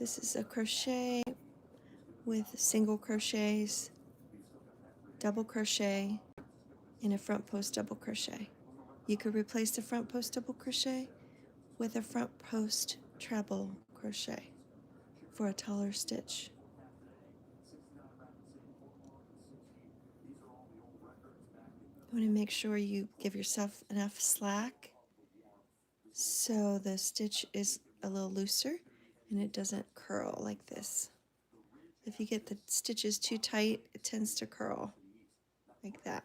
This is a crochet with single crochets, double crochet, and a front post double crochet. You could replace the front post double crochet with a front post treble crochet for a taller stitch. You want to make sure you give yourself enough slack so the stitch is a little looser and it doesn't curl like this. If you get the stitches too tight, it tends to curl like that.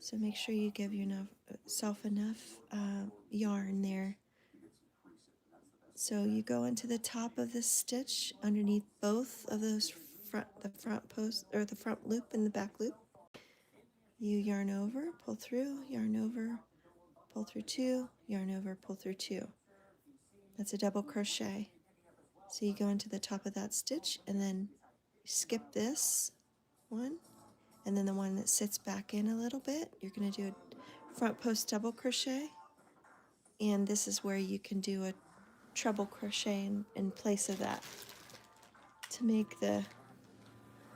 So make sure you give yourself enough yarn there. So you go into the top of this stitch underneath both of those the front post or the front loop and the back loop. You yarn over, pull through, yarn over, pull through two, yarn over, pull through two. That's a double crochet. So you go into the top of that stitch and then skip this one, and then the one that sits back in a little bit, you're going to do a front post double crochet, and this is where you can do a treble crochet in place of that to make the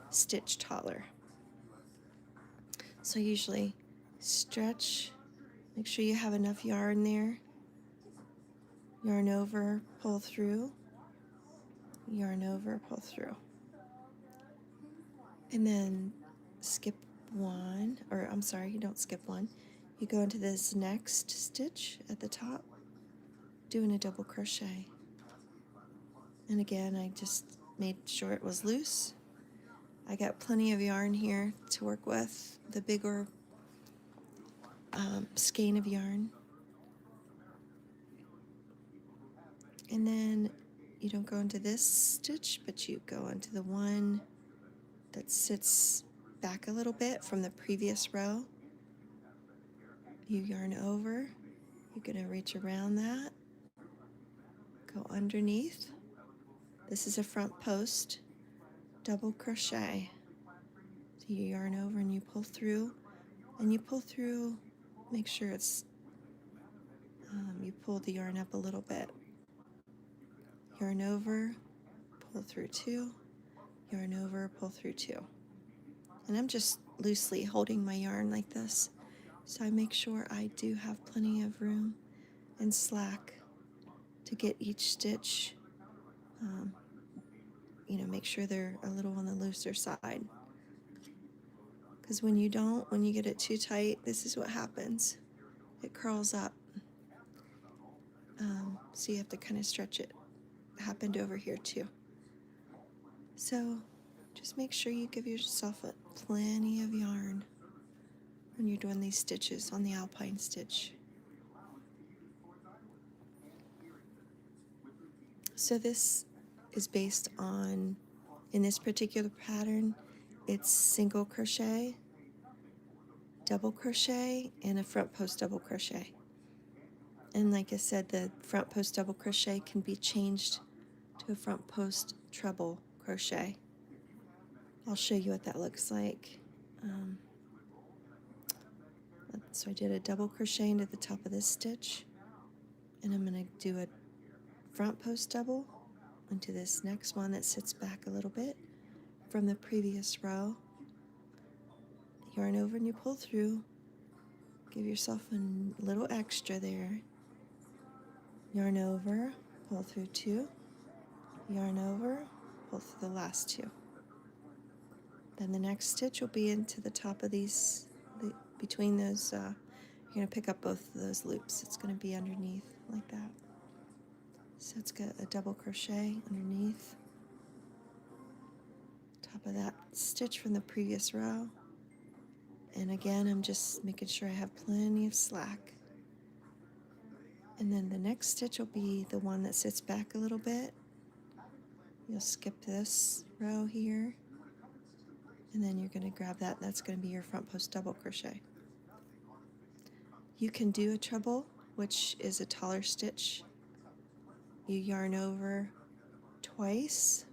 stitch taller. So usually stretch, make sure you have enough yarn there, yarn over, pull through, yarn over, pull through, and then skip one, or I'm sorry, you don't skip one. You go into this next stitch at the top, doing a double crochet. And again, I just made sure it was loose. I got plenty of yarn here to work with, the bigger skein of yarn. And then you don't go into this stitch, but you go into the one that sits back a little bit from the previous row. You yarn over, you're going to reach around that, go underneath. This is a front post double crochet. So you yarn over and you pull through, and you pull through, make sure it's you pull the yarn up a little bit. Yarn over, pull through two, yarn over, pull through two. And I'm just loosely holding my yarn like this, so I make sure I do have plenty of room and slack to get each stitch, make sure they're a little on the looser side. Because when you get it too tight, this is what happens. It curls up. So you have to kind of stretch it. It happened over here too. So just make sure you give yourself plenty of yarn when you're doing these stitches on the Alpine stitch. So this is based on, in this particular pattern, it's single crochet, double crochet, and a front post double crochet. And like I said, the front post double crochet can be changed to a front post treble crochet. I'll show you what that looks like. So I did a double crochet into the top of this stitch, and I'm going to do a front post double into this next one that sits back a little bit from the previous row. Yarn over and you pull through. Give yourself a little extra there. Yarn over, pull through two. Yarn over, pull through the last two. Then the next stitch will be into the top of these, between those, you're going to pick up both of those loops. It's going to be underneath like that. So it's got a double crochet underneath, top of that stitch from the previous row. And again, I'm just making sure I have plenty of slack. And then the next stitch will be the one that sits back a little bit. You'll skip this row here, and then you're going to grab that. That's going to be your front post double crochet. You can do a treble, which is a taller stitch. You yarn over twice.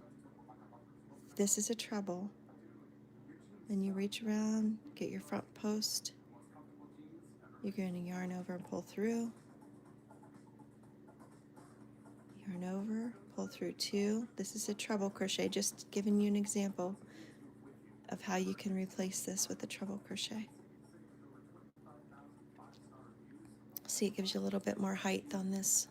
This is a treble. Then you reach around, get your front post. You're going to yarn over and pull through. Yarn over, pull through 2. This is a treble crochet, just giving you an example of how you can replace this with a treble crochet. See, it gives you a little bit more height on this.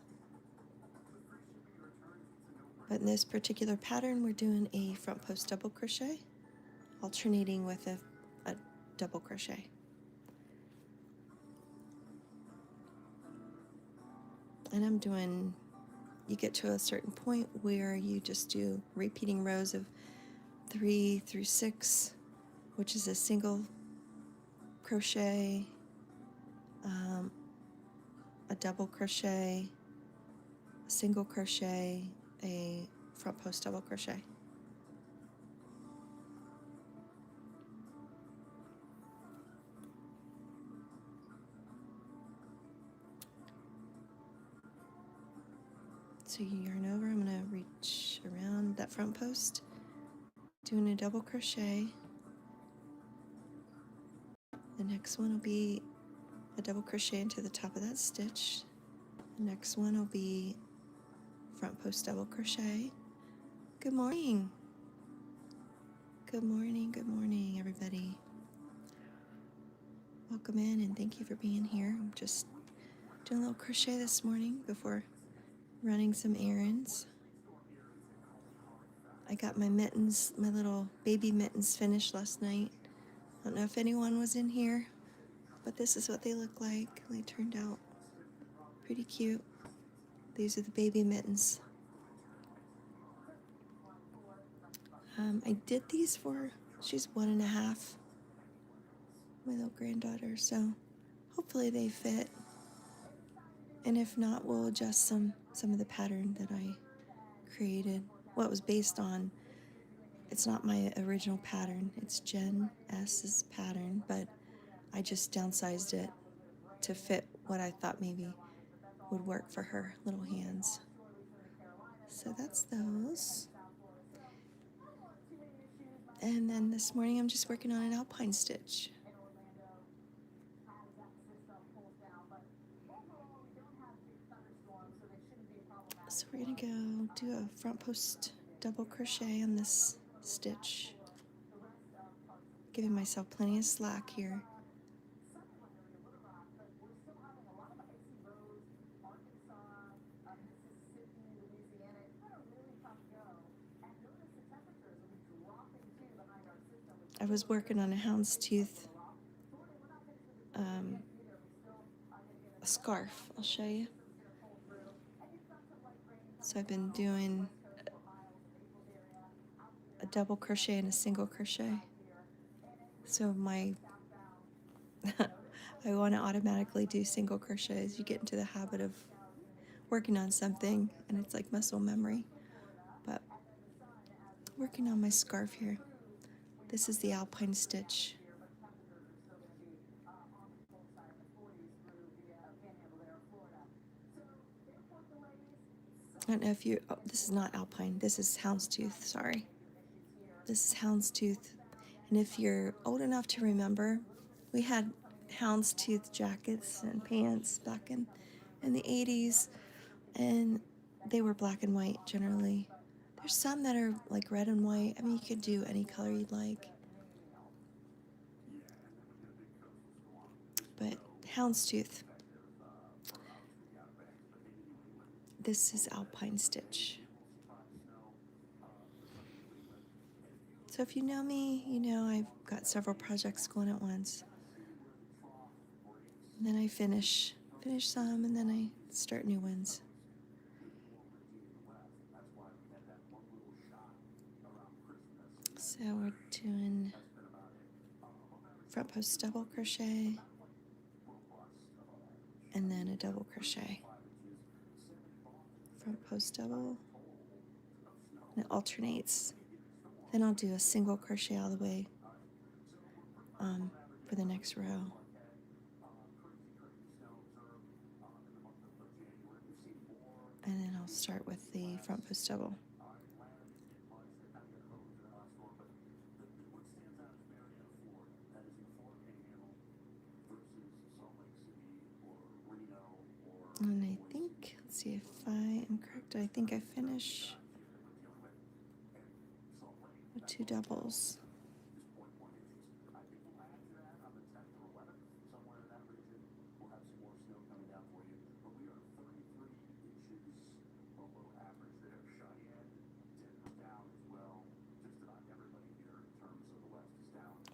But in this particular pattern, we're doing a front post double crochet, alternating with a double crochet. And I'm doing, you get to a certain point where you just do repeating rows of 3 through 6, which is a single crochet, a double crochet, a single crochet, a front post double crochet. So you yarn over, I'm going to reach around that front post, doing a double crochet. The next one will be a double crochet into the top of that stitch. The next one will be front post double crochet. Good morning. Good morning, everybody. Welcome in and thank you for being here. I'm just doing a little crochet this morning before running some errands. I got my mittens, my little baby mittens finished last night. I don't know if anyone was in here, but this is what they look like. They turned out pretty cute. These are the baby mittens. I did these for, she's 1.5, my little granddaughter, so hopefully they fit. And if not, we'll adjust some of the pattern that I created. Well, it was based on, it's not my original pattern, it's Jen S's pattern, but I just downsized it to fit what I thought maybe would work for her little hands. So that's those. And then this morning I'm just working on an Alpine stitch. So we're gonna go do a front post double crochet on this stitch. Giving myself plenty of slack here. I was working on a houndstooth a scarf. I'll show you. So I've been doing a double crochet and a single crochet. So my I want to automatically do single crochets. You get into the habit of working on something and it's like muscle memory. But working on my scarf here. This is the Alpine stitch. I don't know if you, oh, this is not Alpine, this is Houndstooth, sorry. This is Houndstooth. And if you're old enough to remember, we had Houndstooth jackets and pants back in the 80s, and they were black and white generally. There's some that are like red and white. I mean, you could do any color you'd like. But Houndstooth. This is Alpine stitch. So if you know me, you know I've got several projects going at once. And then I finish some, and then I start new ones. So we're doing front post double crochet, and then a double crochet. Front post double, and it alternates. Then I'll do a single crochet all the way for the next row. And then I'll start with the front post double. And I think, let's see if I am correct, I think I finish 2 doubles.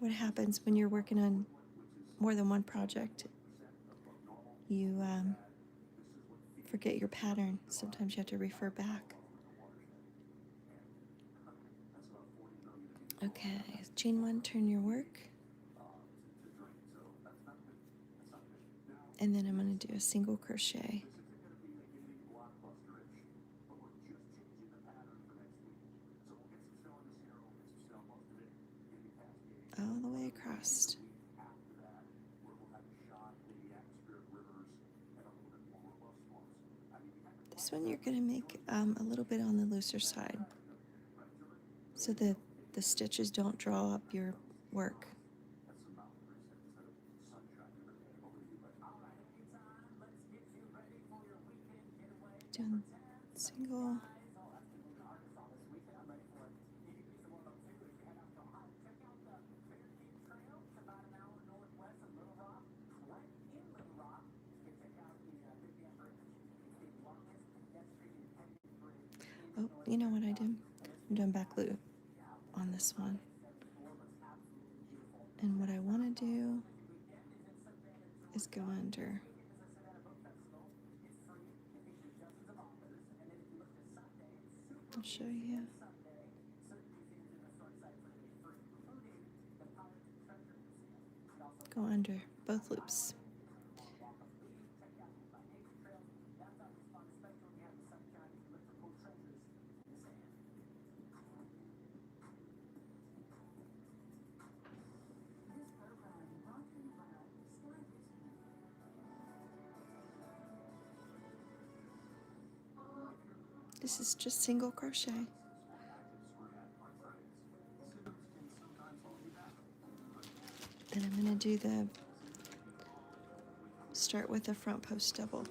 What happens when you're working on more than one project? You forget your pattern. Sometimes you have to refer back. Okay, chain 1, turn your work. And then I'm going to do a single crochet. All the way across. This one you're going to make a little bit on the looser side so that the stitches don't draw up your work. Doing single. Oh, you know what I did? I'm doing back loop on this one. And what I want to do is go under. I'll show you. Go under both loops. This is just single crochet. And I'm going to do start with the front post double.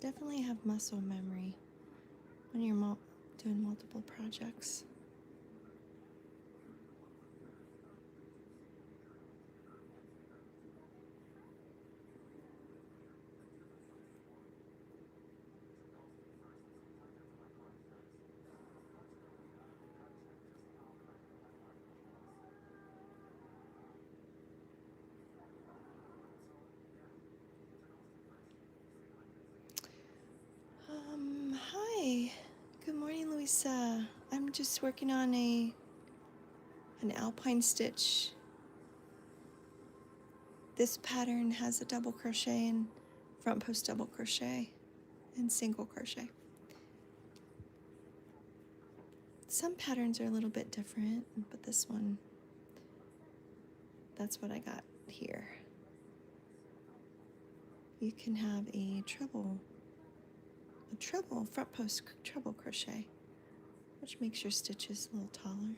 Definitely have muscle memory when you're doing multiple projects. Hi. Good morning, Louisa. I'm just working on an Alpine stitch. This pattern has a double crochet and front post double crochet and single crochet. Some patterns are a little bit different, but this one, that's what I got here. You can have a treble front post treble crochet, which makes your stitches a little taller.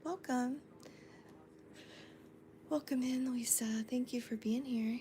Welcome. Welcome in, Louisa. Thank you for being here.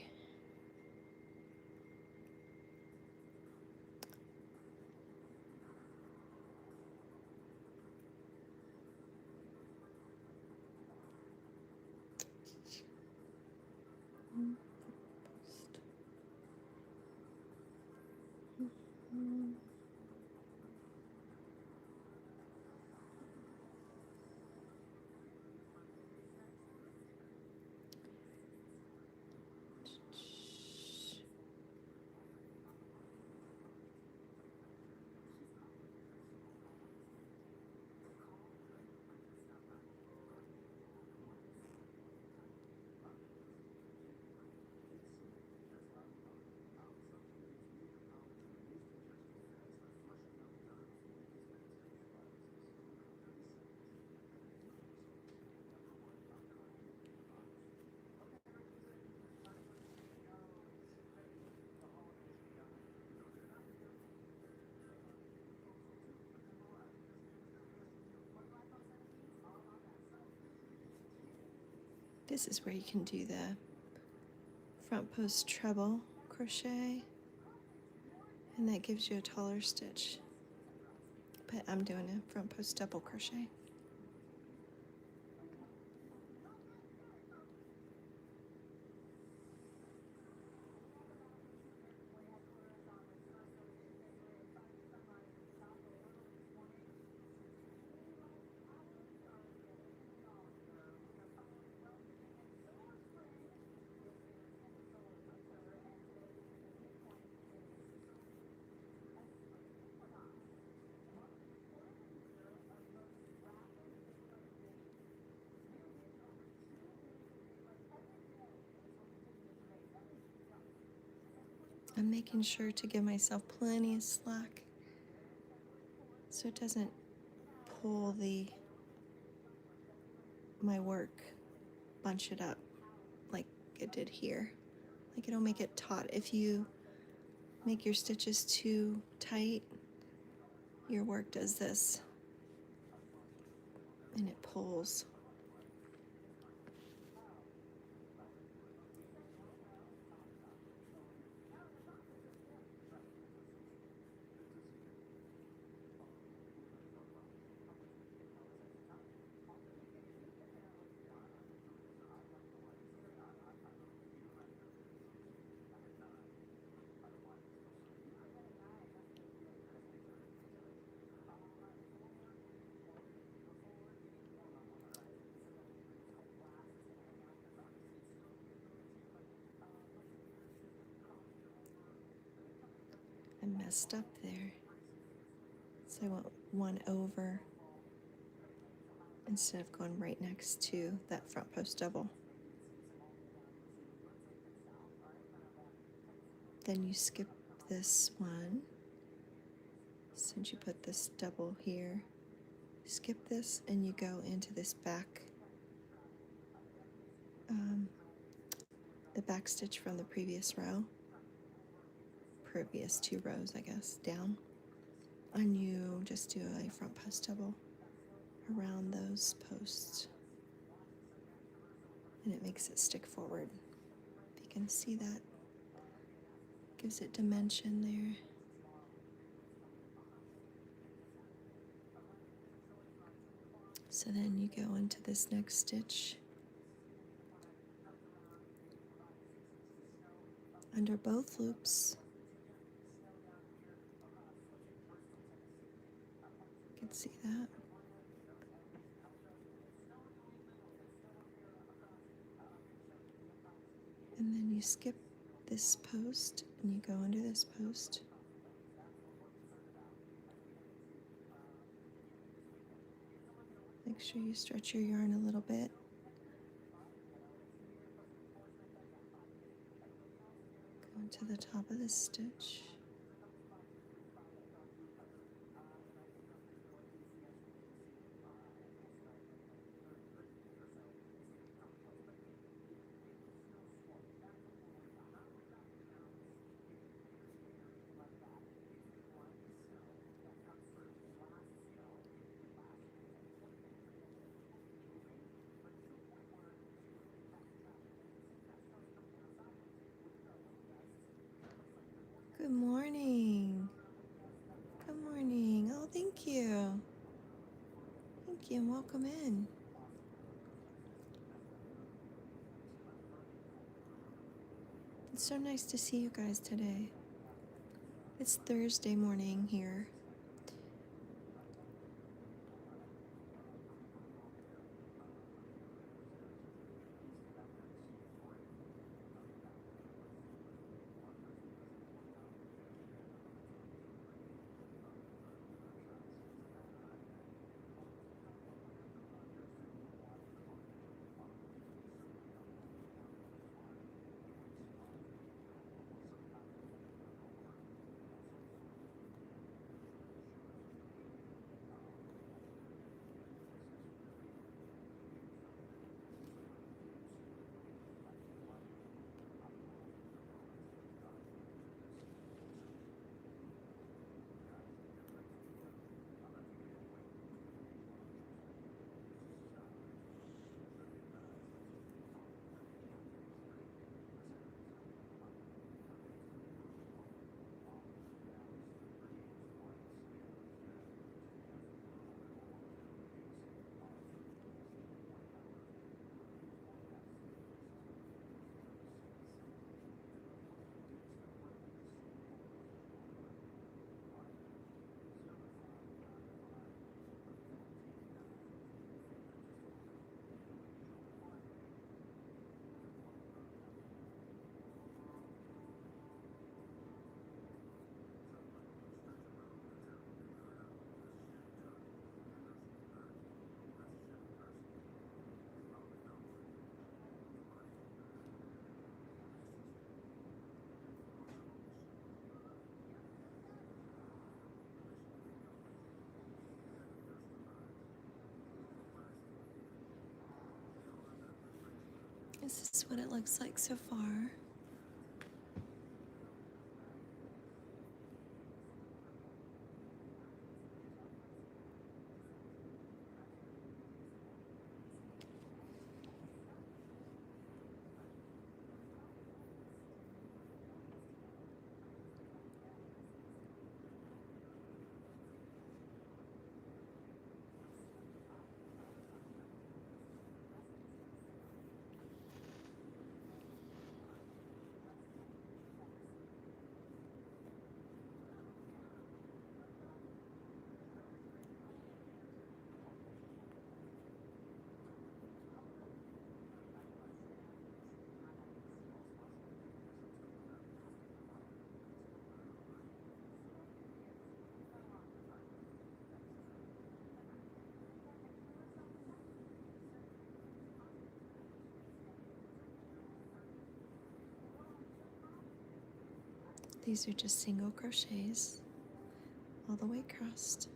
This is where you can do the front post treble crochet, and that gives you a taller stitch. But I'm doing a front post double crochet. I'm making sure to give myself plenty of slack so it doesn't pull my work, bunch it up like it did here. Like it'll make it taut. If you make your stitches too tight, your work does this and it pulls. I messed up there. So I went one over instead of going right next to that front post double. Then you skip this one, since you put this double here. Skip this and you go into this back, the back stitch from the previous row, previous 2 rows, I guess, down. And you just do a front post double around those posts. And it makes it stick forward. If you can see that, gives it dimension there. So then you go into this next stitch under both loops. You can see that. And then you skip this post and you go under this post. Make sure you stretch your yarn a little bit. Go to the top of this stitch. Good morning. Good morning. Oh, thank you. Thank you and welcome in. It's so nice to see you guys today. It's Thursday morning here. This is what it looks like so far. These are just single crochets all the way across.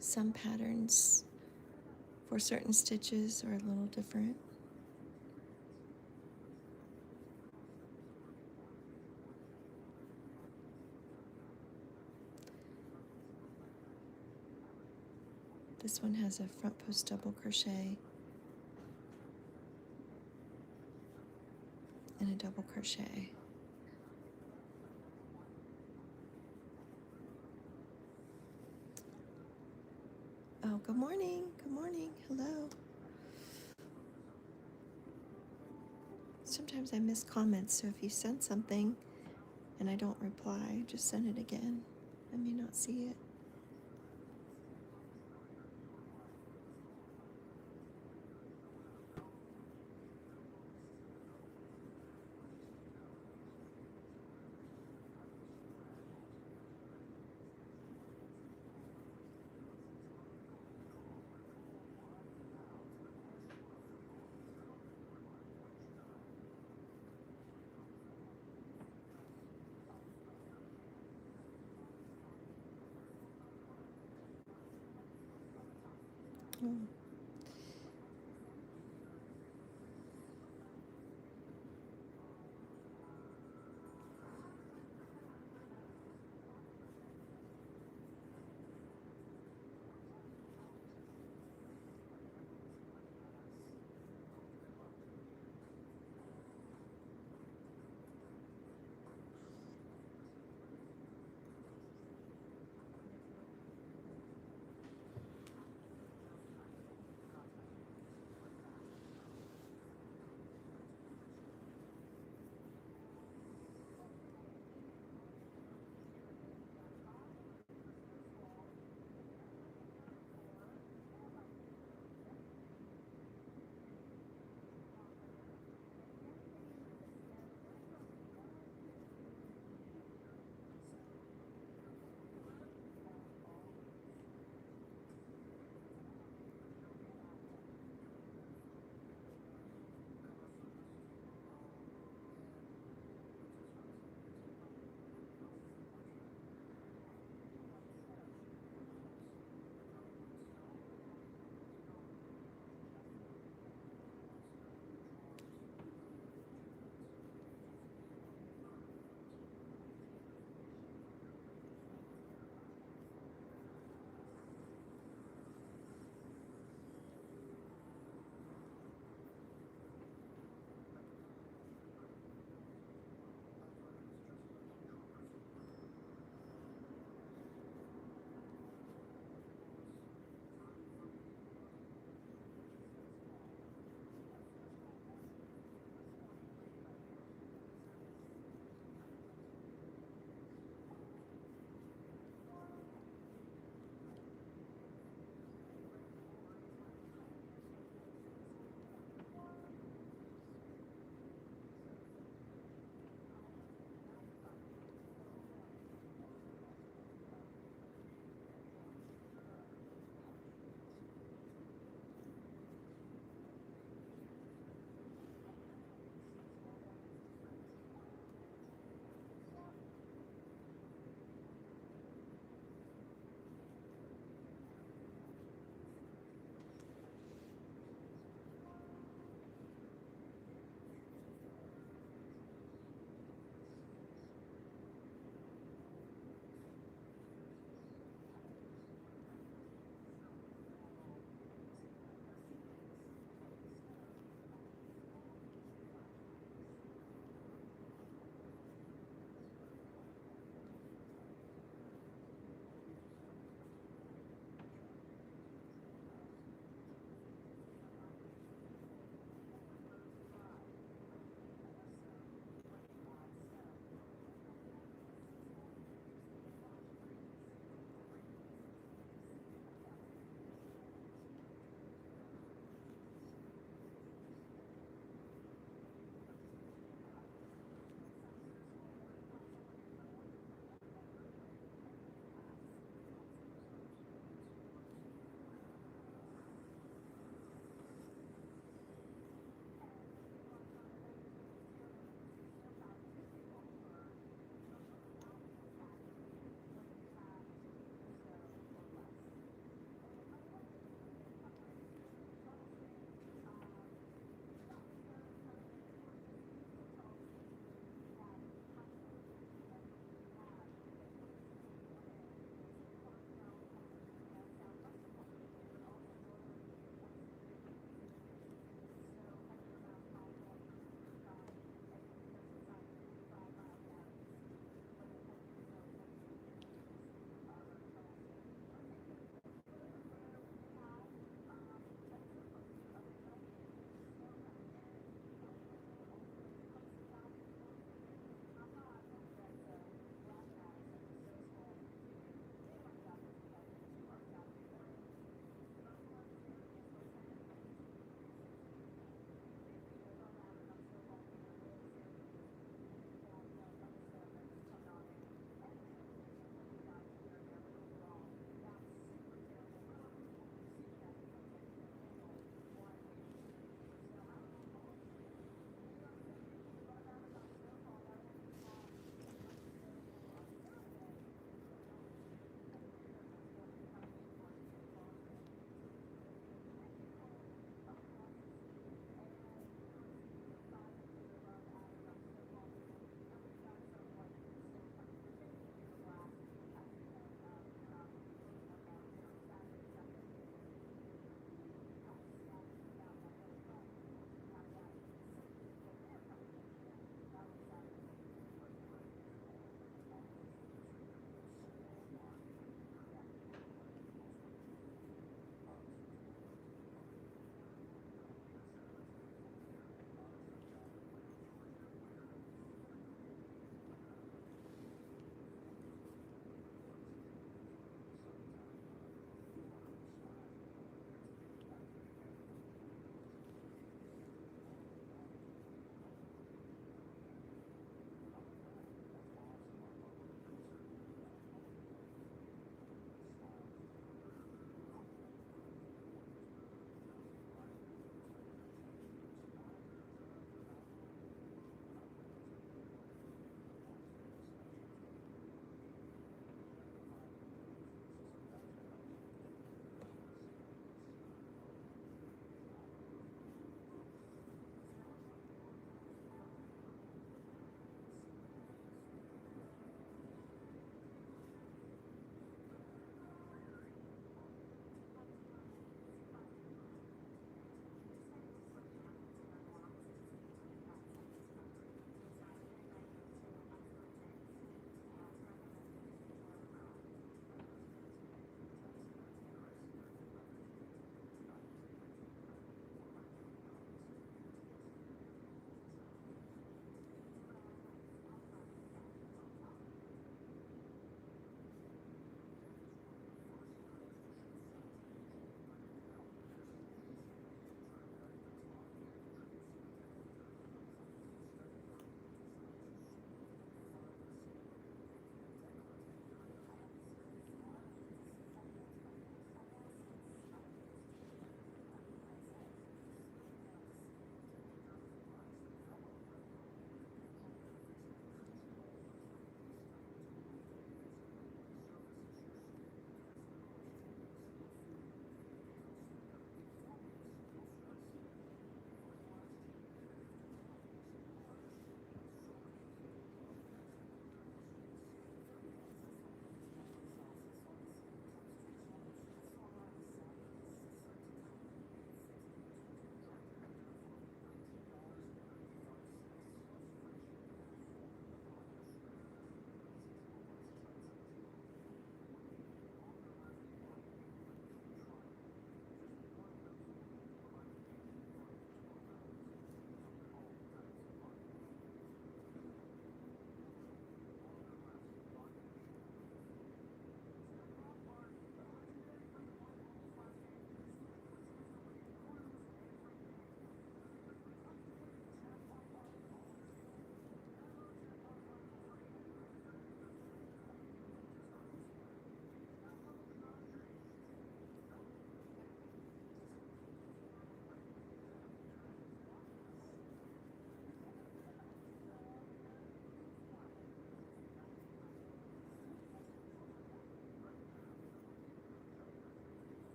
Some patterns for certain stitches are a little different. This one has a front post double crochet and a double crochet. Oh, good morning. Good morning. Hello. Sometimes I miss comments, so if you send something and I don't reply, just send it again. I may not see it. Oh.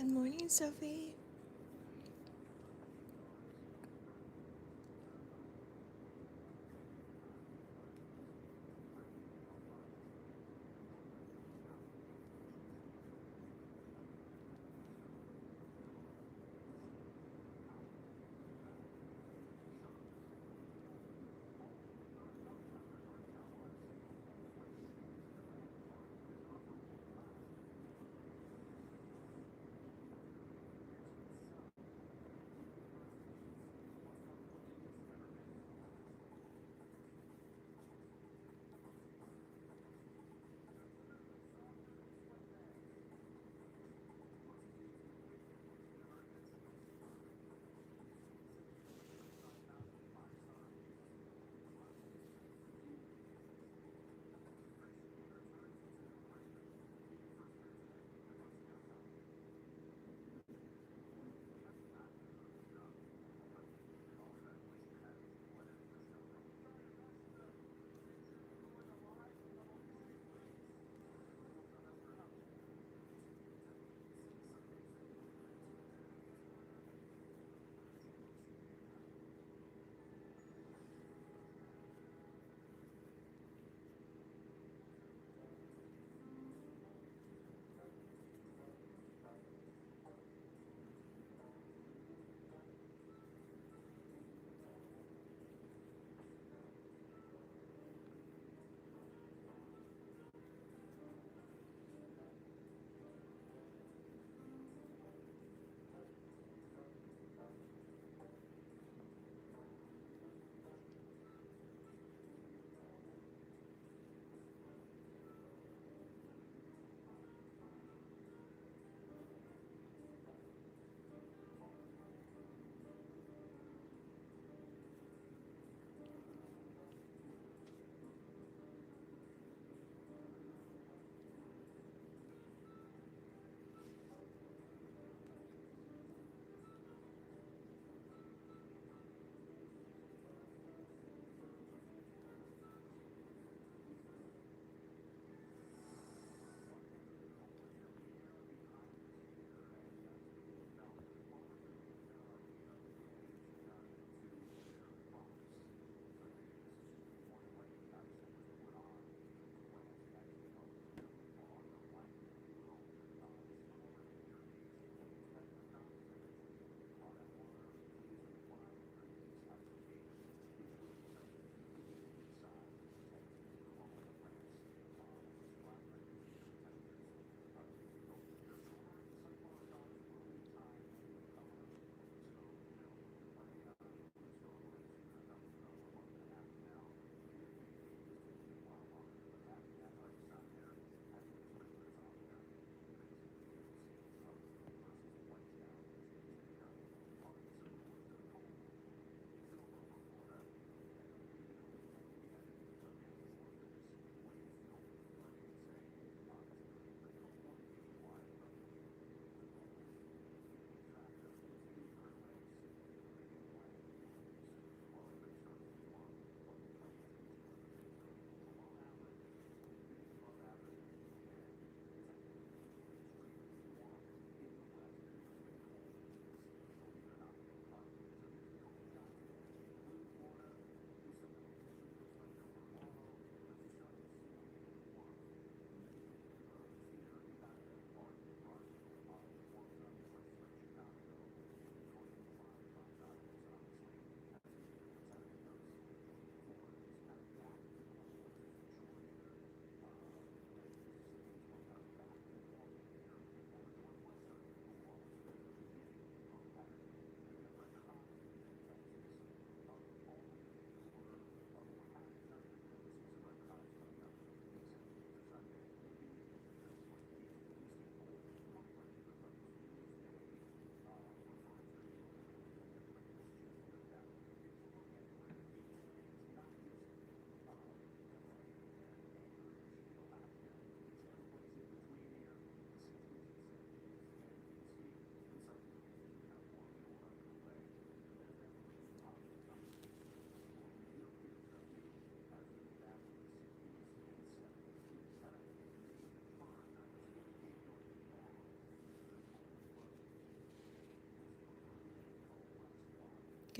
Good morning, Sophie.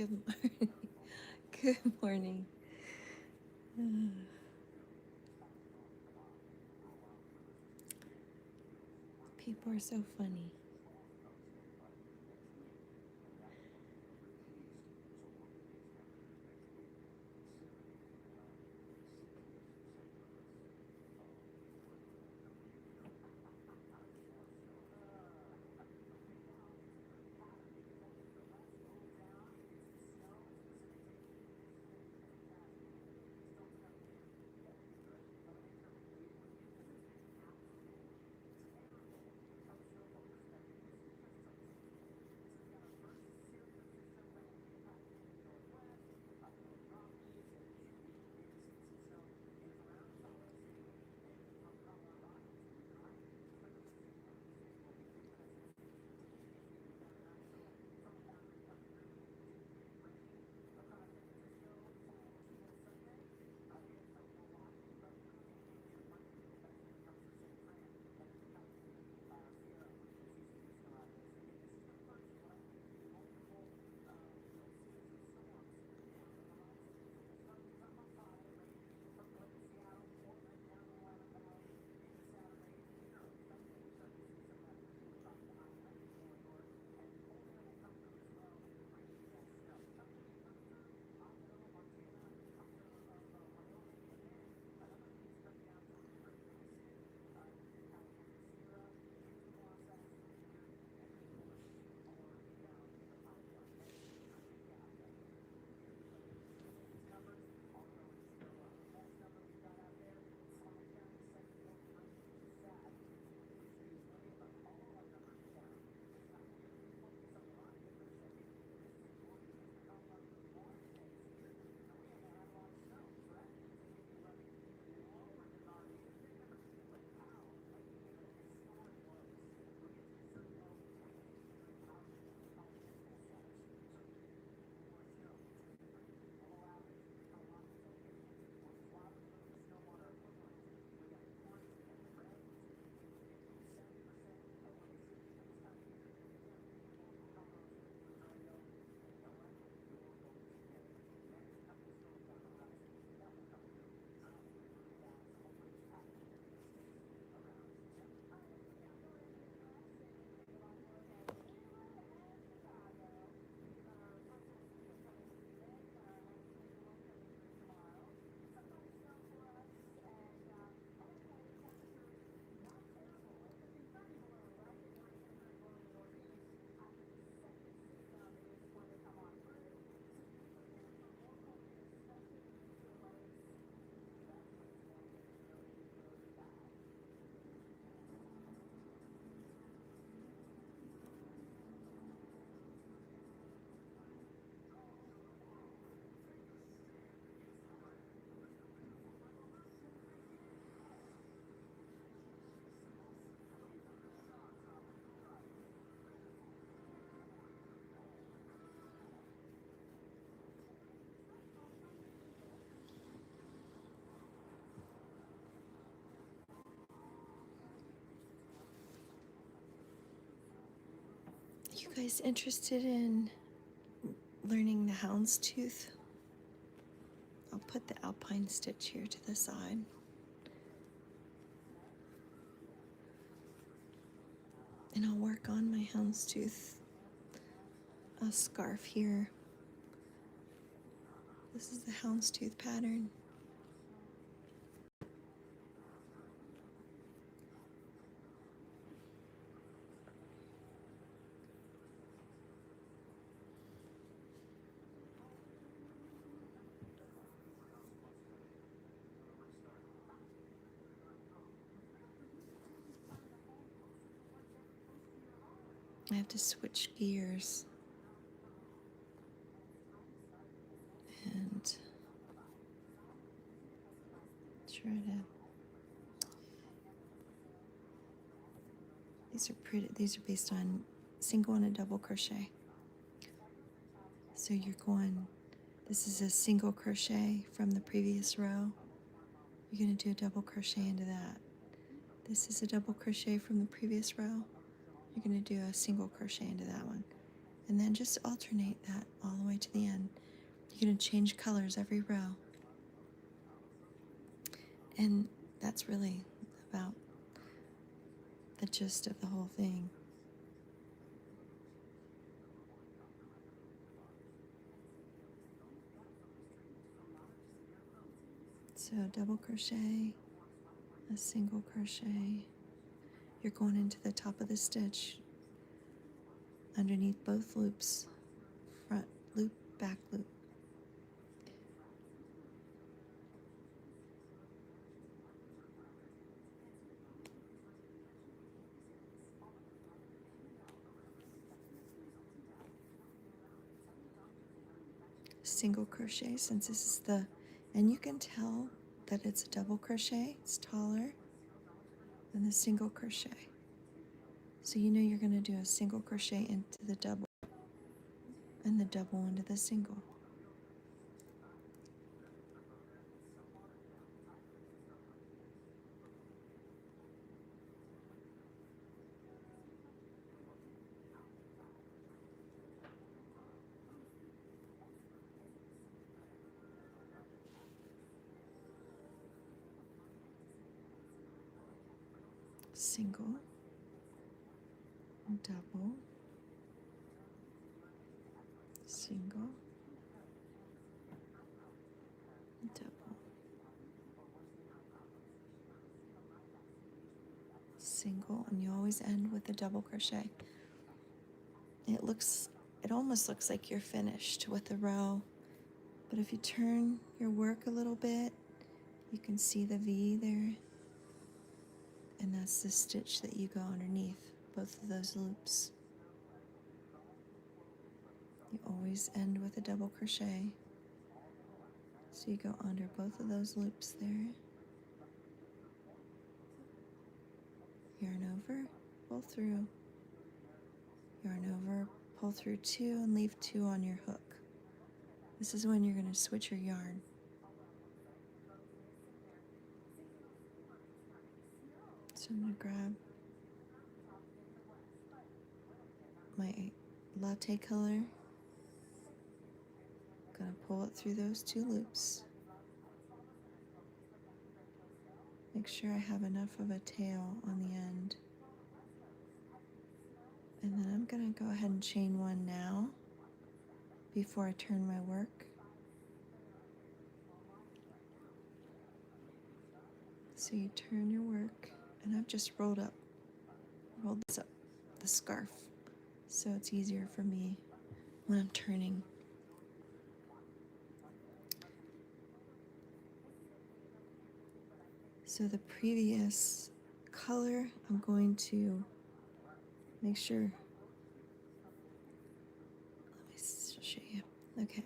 Good morning. Good morning. People are so funny. You guys interested in learning the Houndstooth? I'll put the Alpine stitch here to the side. And I'll work on my Houndstooth scarf here. This is the Houndstooth pattern. I have to switch gears and try to. These are pretty. These are based on single and a double crochet. So you're going. This is a single crochet from the previous row. You're going to do a double crochet into that. This is a double crochet from the previous row. You're going to do a single crochet into that one. And then just alternate that all the way to the end. You're going to change colors every row. And that's really about the gist of the whole thing. So double crochet, a single crochet. You're going into the top of the stitch underneath both loops, front loop, back loop. Single crochet, since this is the, and you can tell that it's a double crochet, it's taller than the single crochet. So you know you're going to do a single crochet into the double and the double into the single. Single, double, single, double, single, and you always end with a double crochet. It almost looks like you're finished with the row, but if you turn your work a little bit, you can see the V there, and that's the stitch that you go underneath both of those loops. You always end with a double crochet. So you go under both of those loops there. Yarn over, pull through. Yarn over, pull through 2 and leave 2 on your hook. This is when you're going to switch your yarn. So I'm going to grab my latte color. Going to pull it through those 2 loops. Make sure I have enough of a tail on the end. And then I'm going to go ahead and chain 1 now before I turn my work. So you turn your work, and I've just rolled this up, the scarf, so it's easier for me when I'm turning. So the previous color, I'm going to make sure, let me show you. Okay,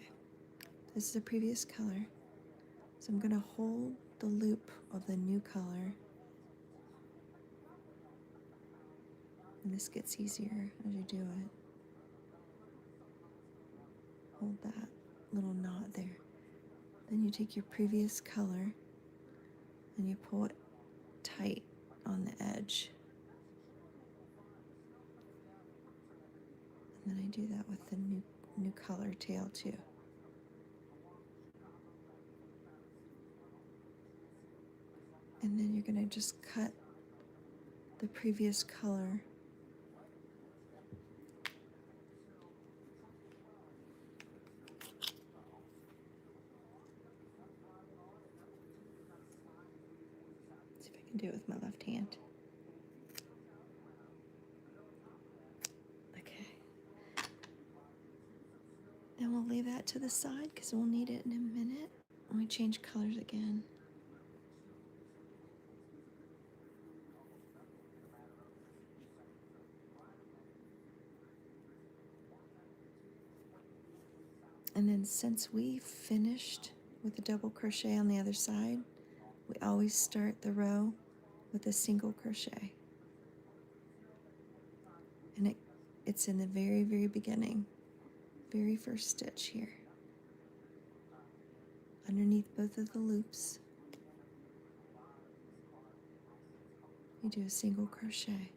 this is the previous color. So I'm going to hold the loop of the new color, and this gets easier as you do it. Hold that little knot there. Then you take your previous color and you pull it tight on the edge. And then I do that with the new color tail too. And then you're going to just cut the previous color . See if I can do it with my left hand. Okay. Then we'll leave that to the side because we'll need it in a minute when we change colors again. And then since we finished with a double crochet on the other side, we always start the row with a single crochet. And it's in the very, very beginning, very first stitch here. Underneath both of the loops, you do a single crochet.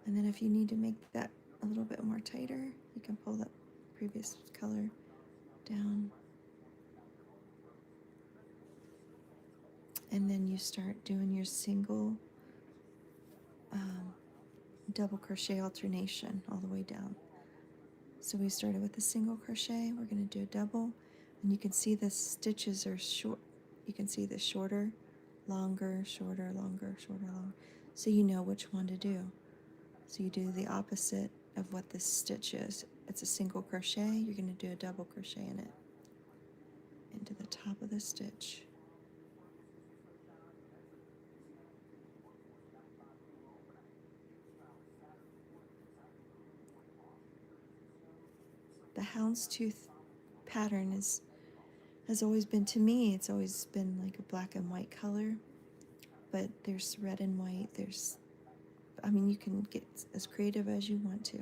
And then if you need to make that a little bit more tighter, you can pull that previous color down. And then you start doing your single double crochet alternation all the way down. So we started with a single crochet, we're going to do a double, and you can see the stitches are short. You can see the shorter, longer, shorter, longer, shorter, longer. So you know which one to do. So you do the opposite of what this stitch is. It's a single crochet, you're going to do a double crochet in it, into the top of the stitch. The houndstooth pattern has always been, to me, it's always been like a black and white color, but there's red and white. You can get as creative as you want to.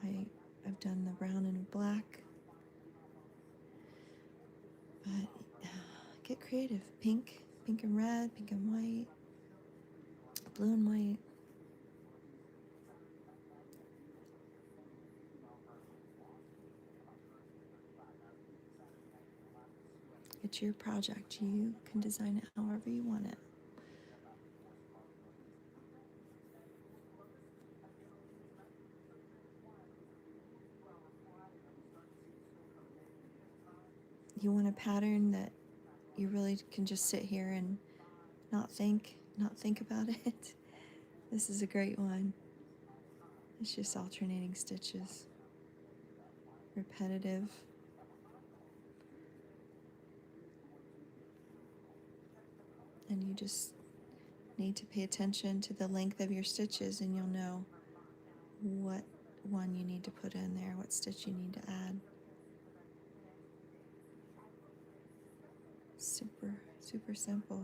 I've done the brown and black, but get creative. Pink and red, pink and white, blue and white. It's your project. You can design it however you want it. You want a pattern that you really can just sit here and not think about it. This is a great one. It's just alternating stitches. Repetitive. And you just need to pay attention to the length of your stitches, and you'll know what one you need to put in there, what stitch you need to add. Super, super simple.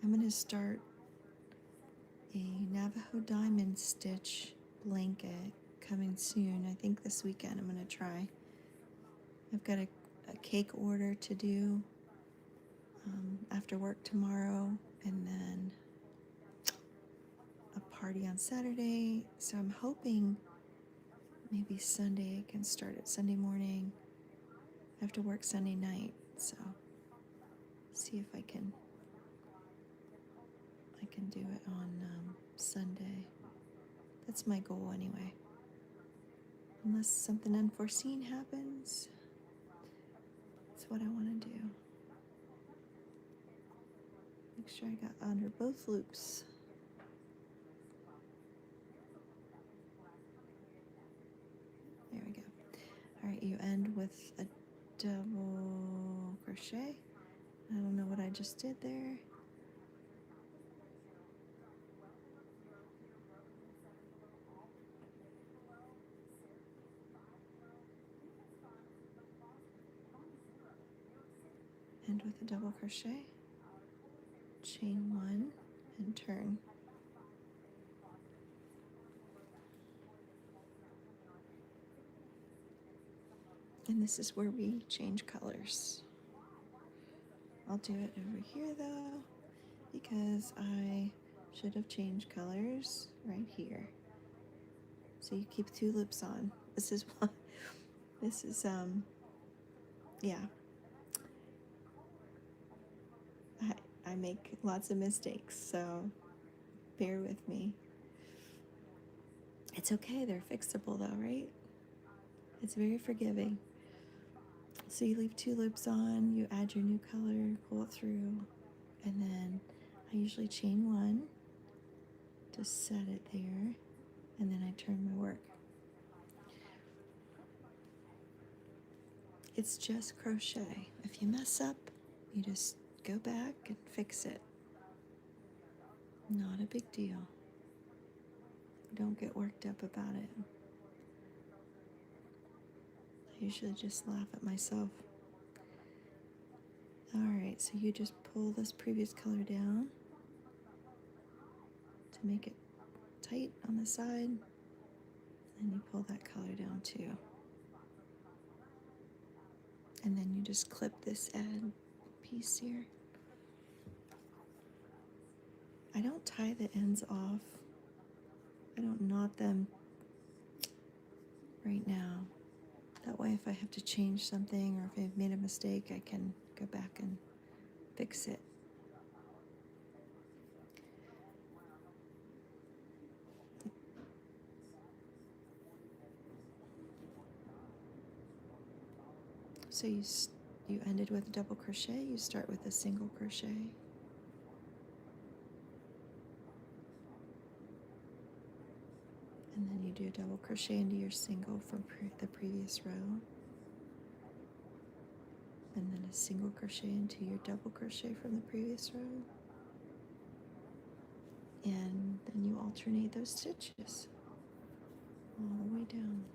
I'm going to start a Navajo diamond stitch blanket coming soon. I think this weekend I'm going to try. I've got a cake order to do after work tomorrow, and then a party on Saturday. So I'm hoping maybe Sunday I can start it Sunday morning. I have to work Sunday night, so see if I can do it on Sunday. That's my goal anyway. Unless something unforeseen happens, that's what I want to do. Make sure I got under both loops. There we go. All right, you end with a double crochet. I don't know what I just did there. End with a double crochet, chain one, and turn. And this is where we change colors. I'll do it over here though, because I should have changed colors right here. So you keep 2 loops on. This is one. This is yeah. I make lots of mistakes, so bear with me. It's okay, they're fixable though, right? It's very forgiving. So you leave 2 loops on, you add your new color, pull it through, and then I usually chain 1 to set it there, and then I turn my work. It's just crochet. If you mess up, you just go back and fix it. Not a big deal. Don't get worked up about it. I usually just laugh at myself. Alright, so you just pull this previous color down to make it tight on the side, and you pull that color down too. And then you just clip this end piece here. I don't tie the ends off. I don't knot them right now. That way if I have to change something or if I've made a mistake, I can go back and fix it. So you ended with a double crochet, you start with a single crochet. And then you do a double crochet into your single from the previous row. And then a single crochet into your double crochet from the previous row. And then you alternate those stitches all the way down.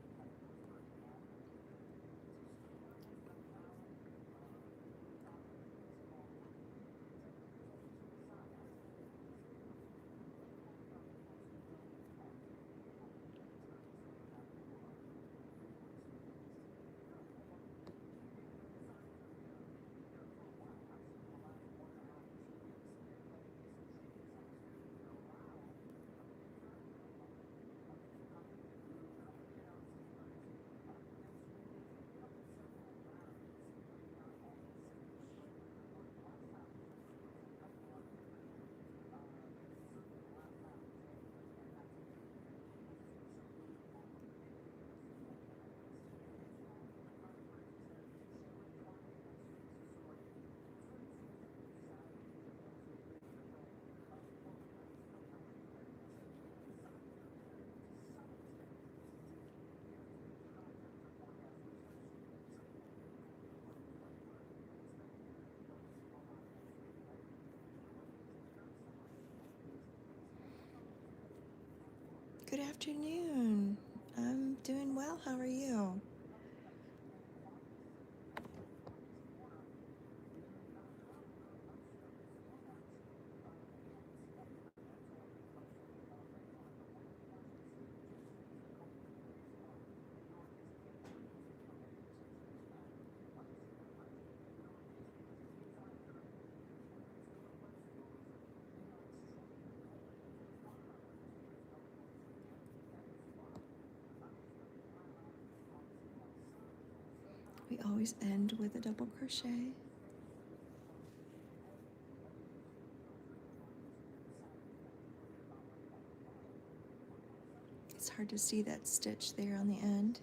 Good afternoon. I'm doing well. How are you? We always end with a double crochet. It's hard to see that stitch there on the end,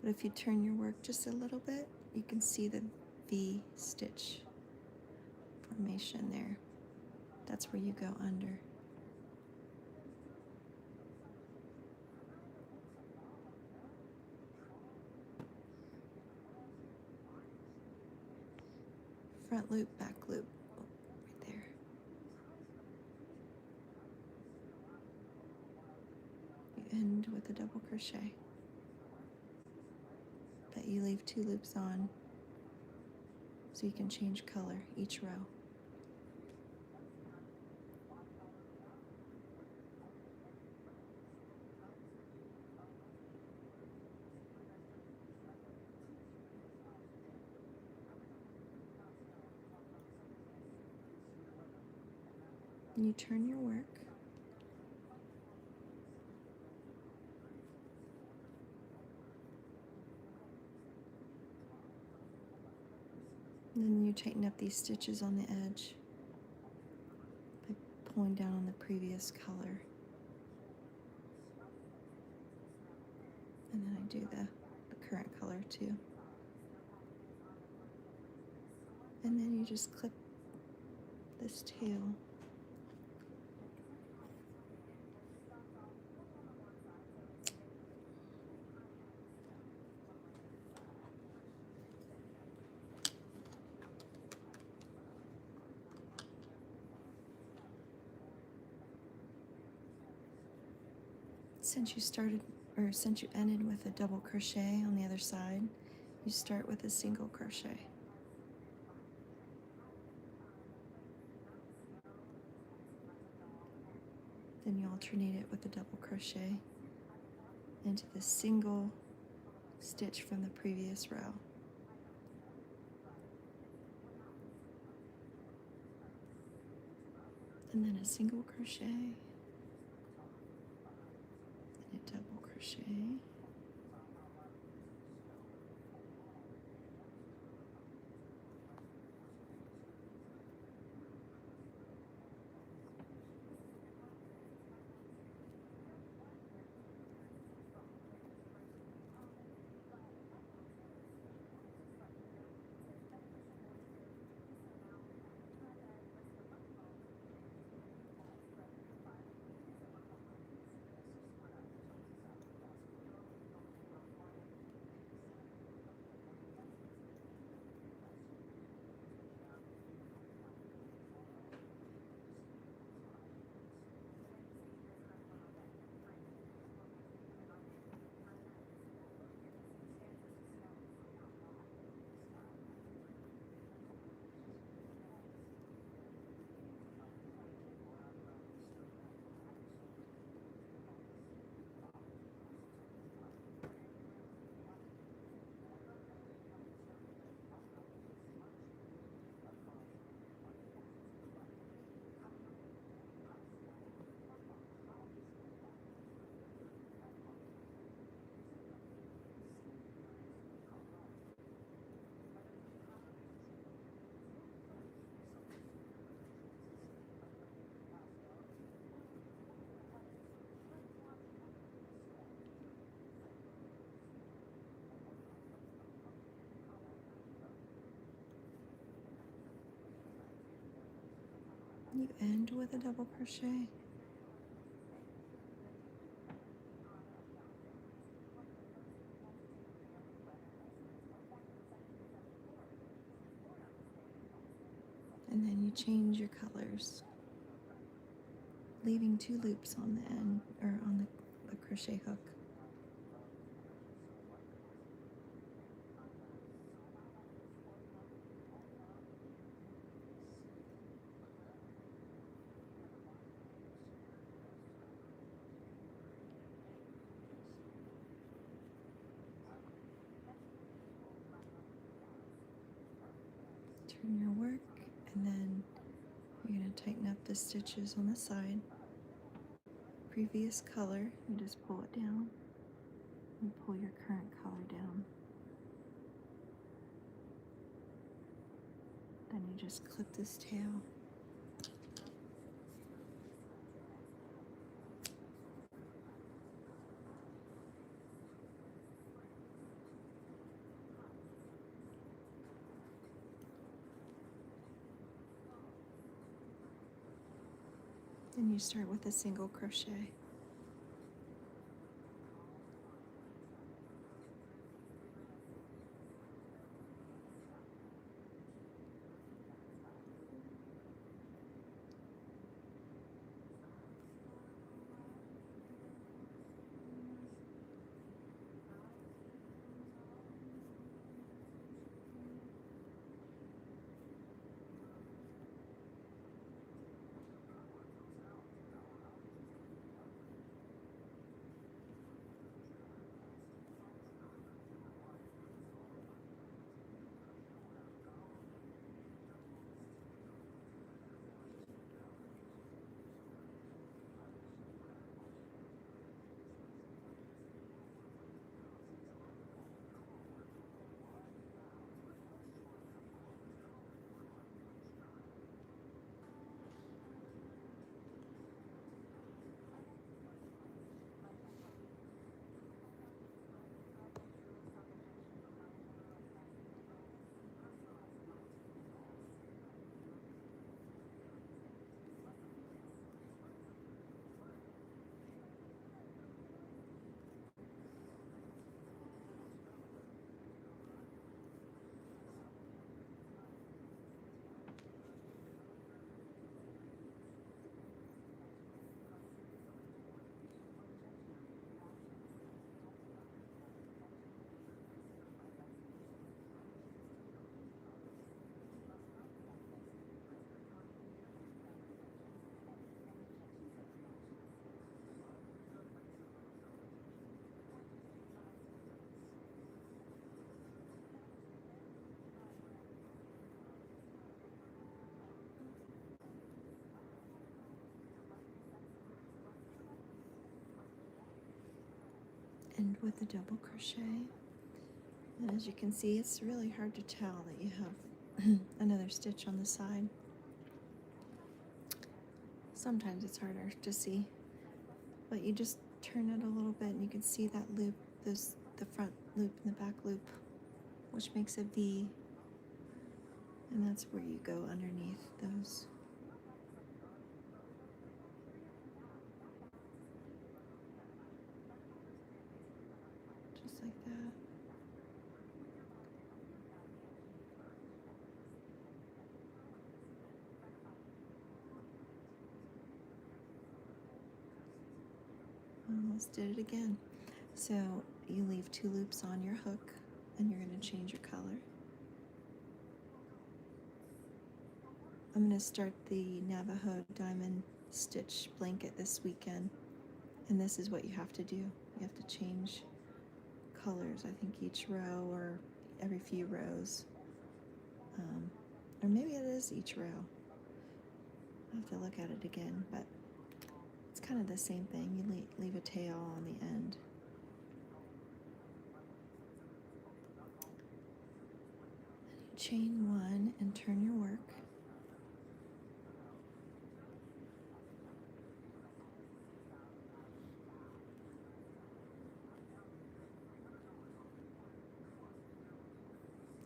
but if you turn your work just a little bit, you can see the V stitch formation there. That's where you go under. Front loop, back loop, right there. You end with a double crochet, but you leave 2 loops on so you can change color each row. And you turn your work. And then you tighten up these stitches on the edge by pulling down on the previous color. And then I do the current color too. And then you just clip this tail. Since you ended with a double crochet on the other side, you start with a single crochet. Then you alternate it with a double crochet into the single stitch from the previous row. and then a single crochet, and a double crochet, you end with a double crochet. And then you change your colors, leaving 2 loops on the end, or on the crochet hook. Turn your work, and then you're going to tighten up the stitches on the side. Previous color, you just pull it down. You pull your current color down. Then you just clip this tail. Then you start with a single crochet. end with a double crochet. And as you can see, it's really hard to tell that you have another stitch on the side. Sometimes it's harder to see, but you just turn it a little bit and you can see that loop, the front loop and the back loop, which makes a V, and that's where you go underneath those. Just like that. Almost did it again. So you leave 2 loops on your hook and you're going to change your color. I'm going to start the Navajo diamond stitch blanket this weekend, and this is what you have to do. You have to change colors, I think each row or every few rows, or maybe it is each row. I'll have to look at it again, but it's kind of the same thing. You leave a tail on the end. And you chain 1 and turn your work.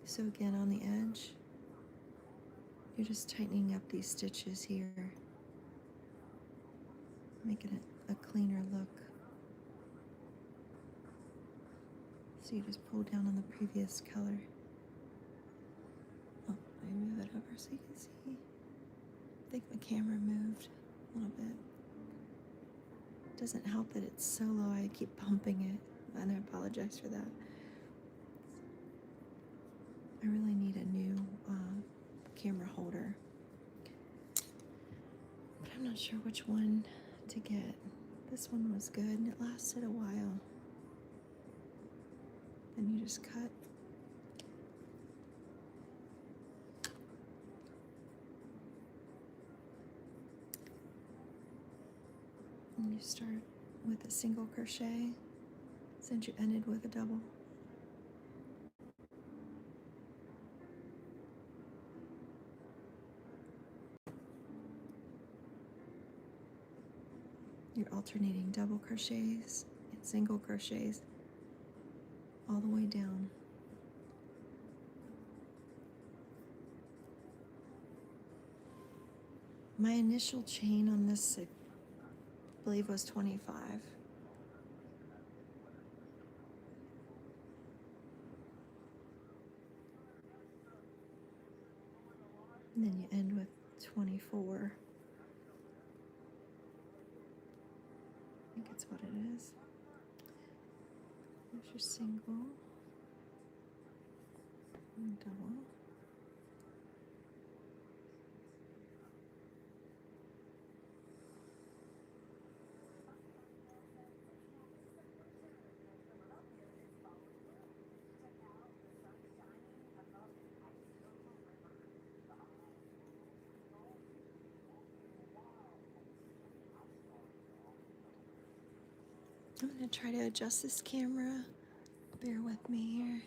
So again, on the edge, you're just tightening up these stitches here, making it a cleaner look. So you just pull down on the previous color. Oh, let me move it over so you can see. I think my camera moved a little bit. It doesn't help that it's so low, I keep bumping it, and I apologize for that. I really need a new camera holder, but I'm not sure which one to get. This one was good and it lasted a while. Then you just cut. And you start with a single crochet since you ended with a double. You're alternating double crochets and single crochets all the way down. My initial chain on this, I believe, was 25. And then you end with 24. I think it's what it is. There's your single and double. I'm going to try to adjust this camera. Bear with me here.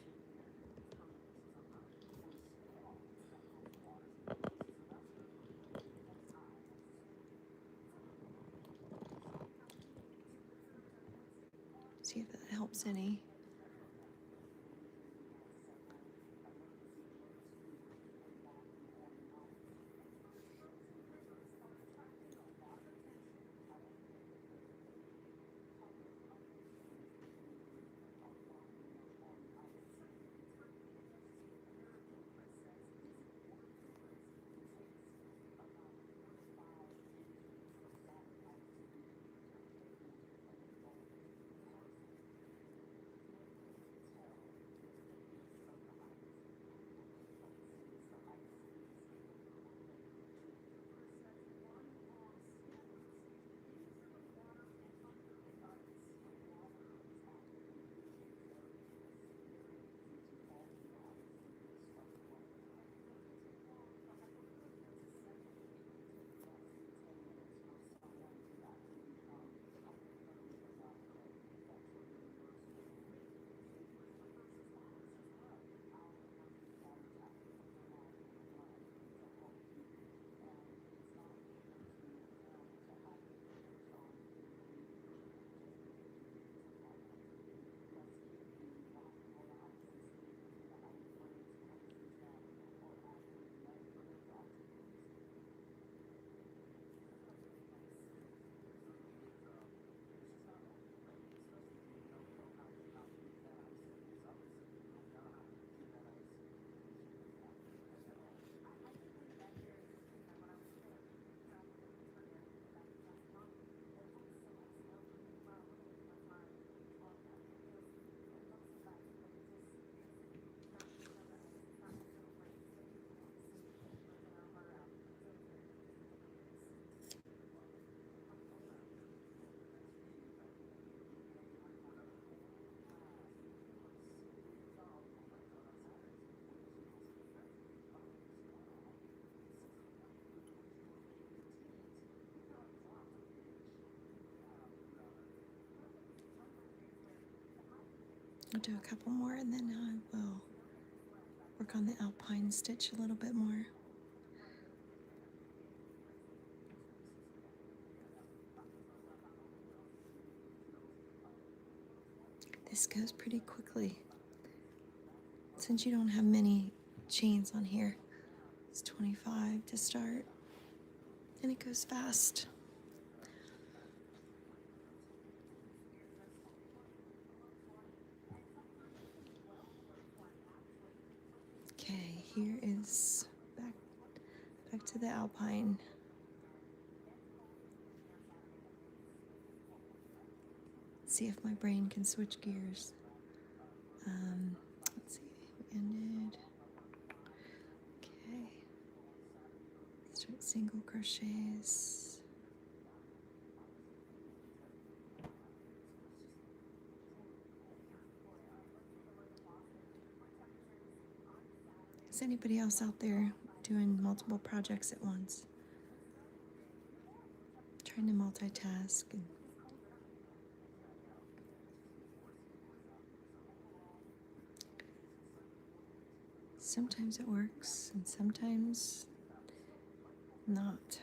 See if that helps any. I'll do a couple more and then I will work on the Alpine stitch a little bit more. This goes pretty quickly. Since you don't have many chains on here, it's 25 to start, and it goes fast. Okay, here is back to the Alpine. See if my brain can switch gears. Let's see, we ended. Okay, start single crochets. Is anybody else out there doing multiple projects at once? Trying to multitask and sometimes it works and sometimes not.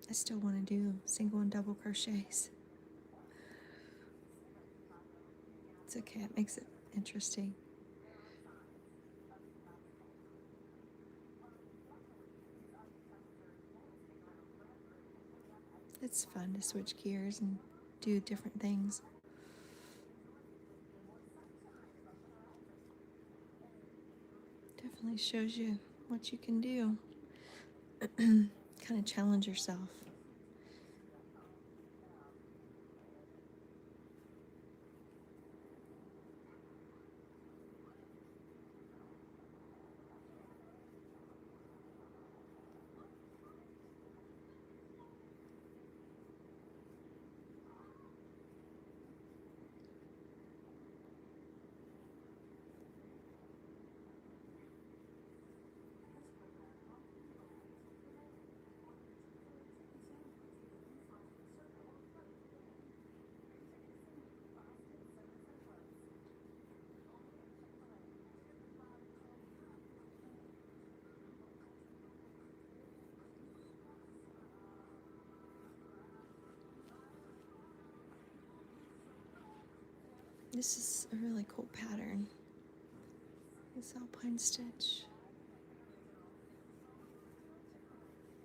I still want to do single and double crochets. It's okay, it makes it interesting. It's fun to switch gears and do different things. Definitely shows you what you can do. Kind of challenge yourself. This is a really cool pattern, this Alpine stitch.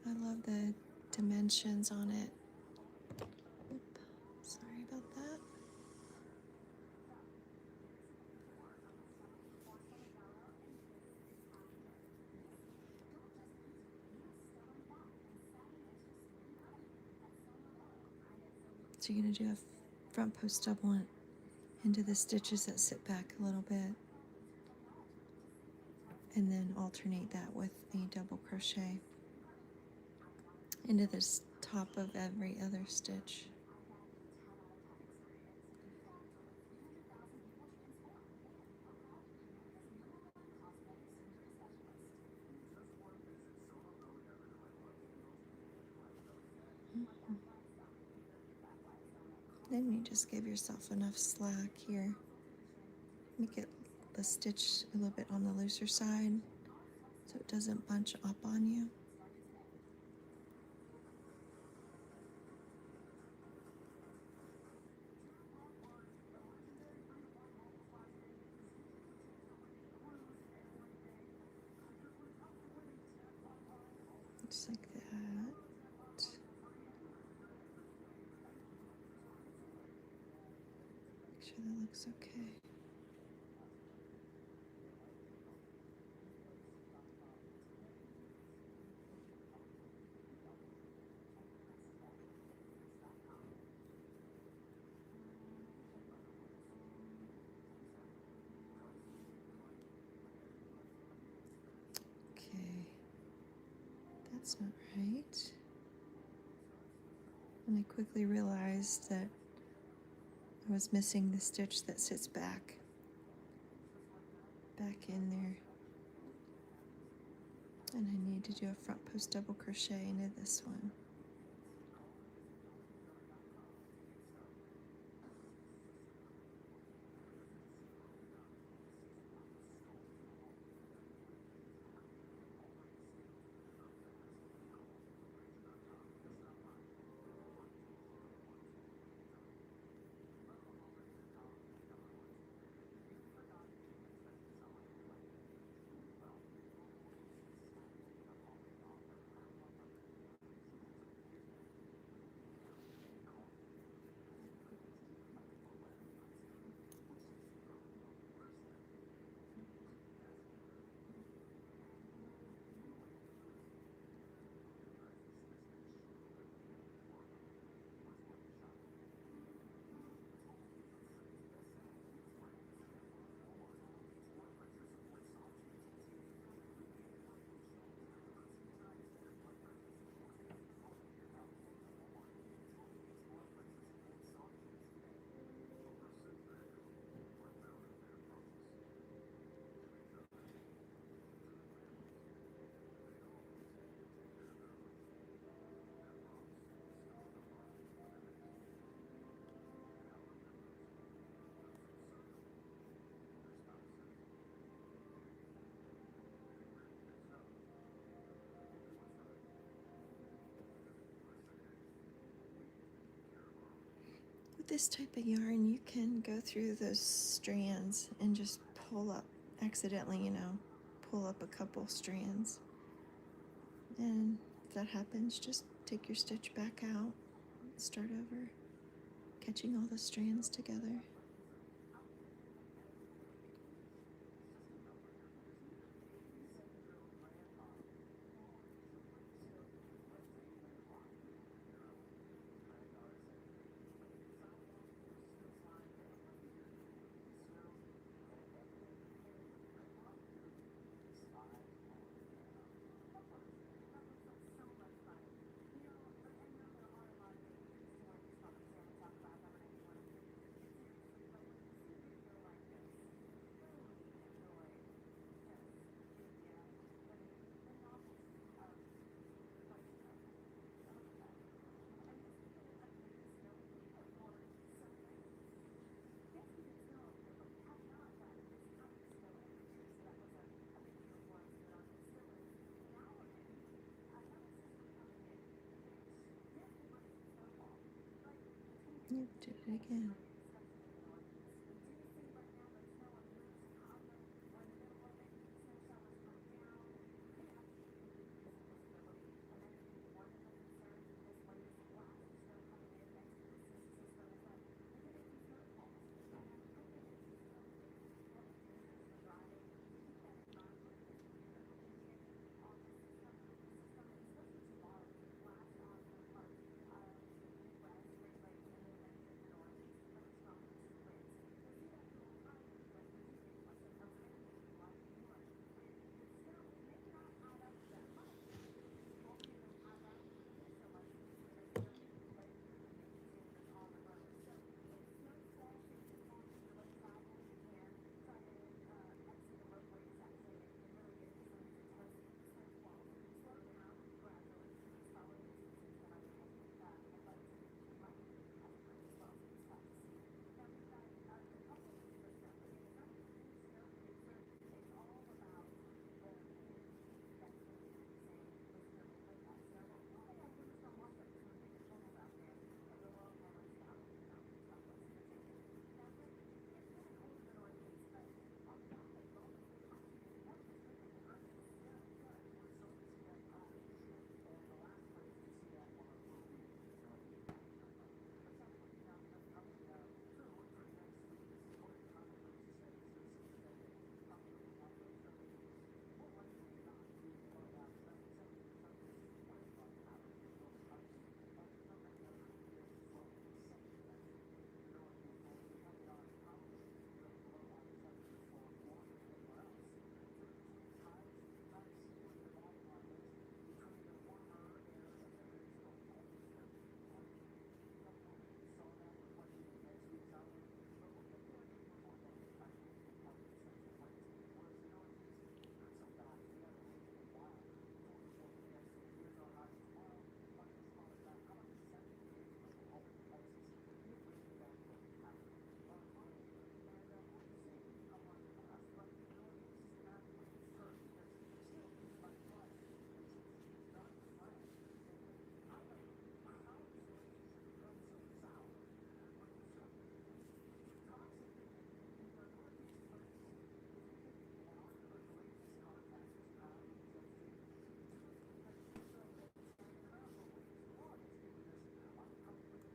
I love the dimensions on it. Oop, sorry about that. So you're going to do a front post double into the stitches that sit back a little bit, and then alternate that with a double crochet into this top of every other stitch. Then you just give yourself enough slack here. Make it the stitch a little bit on the looser side so it doesn't bunch up on you. Just like that. Make sure that looks okay. Okay, that's not right. And I quickly realized that I was missing the stitch that sits back in there. And I need to do a front post double crochet into this one. this type of yarn, you can go through those strands and just pull up, accidentally, you know, pull up a couple strands. And if that happens, just take your stitch back out, start over, catching all the strands together. You did it again.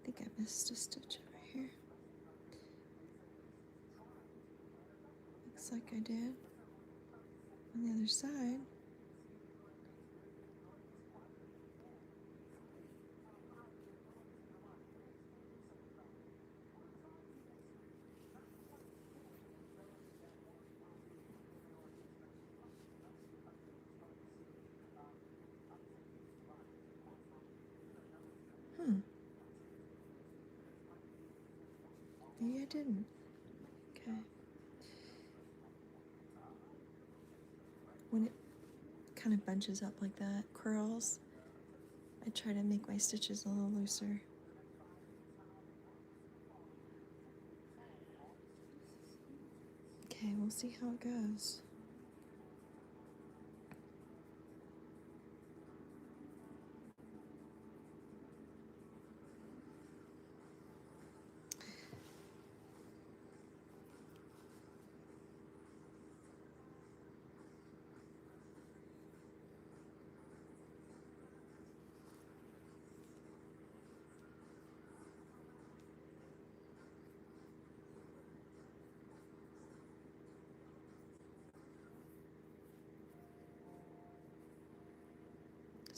I think I missed a stitch over here. Looks like I did. On the other side. Maybe I didn't. Okay. When it kind of bunches up like that, curls, I try to make my stitches a little looser. Okay, we'll see how it goes.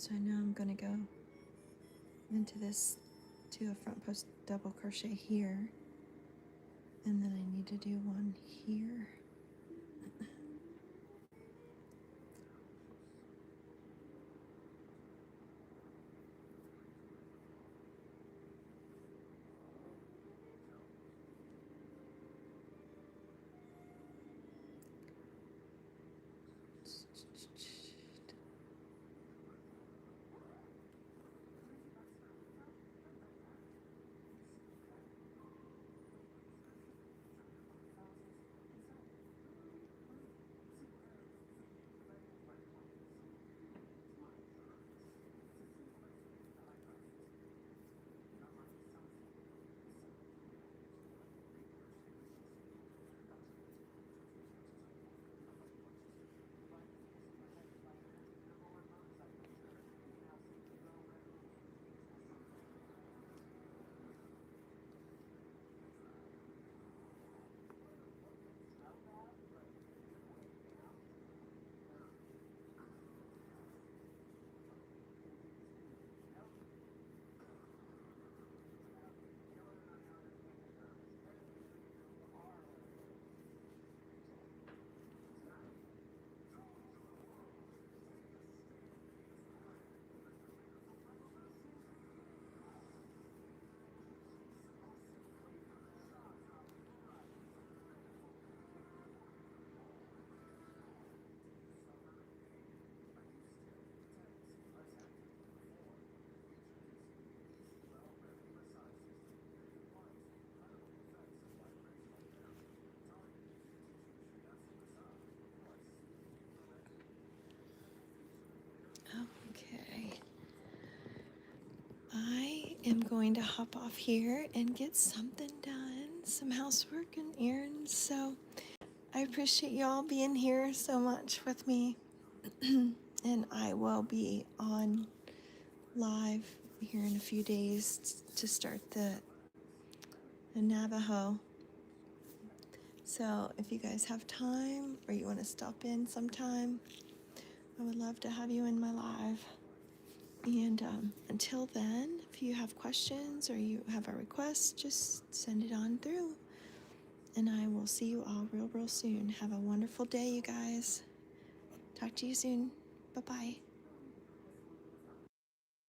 So now I'm going to go into this, do a front post double crochet here, and then I need to do one here. Okay. I am going to hop off here and get something done, some housework and errands. So I appreciate y'all being here so much with me. And I will be on live here in a few days to start the Navajo. So if you guys have time or you want to stop in sometime, I would love to have you in my live. And until then, if you have questions or you have a request, just send it on through. And I will see you all real soon. Have a wonderful day, you guys. Talk to you soon. Bye-bye.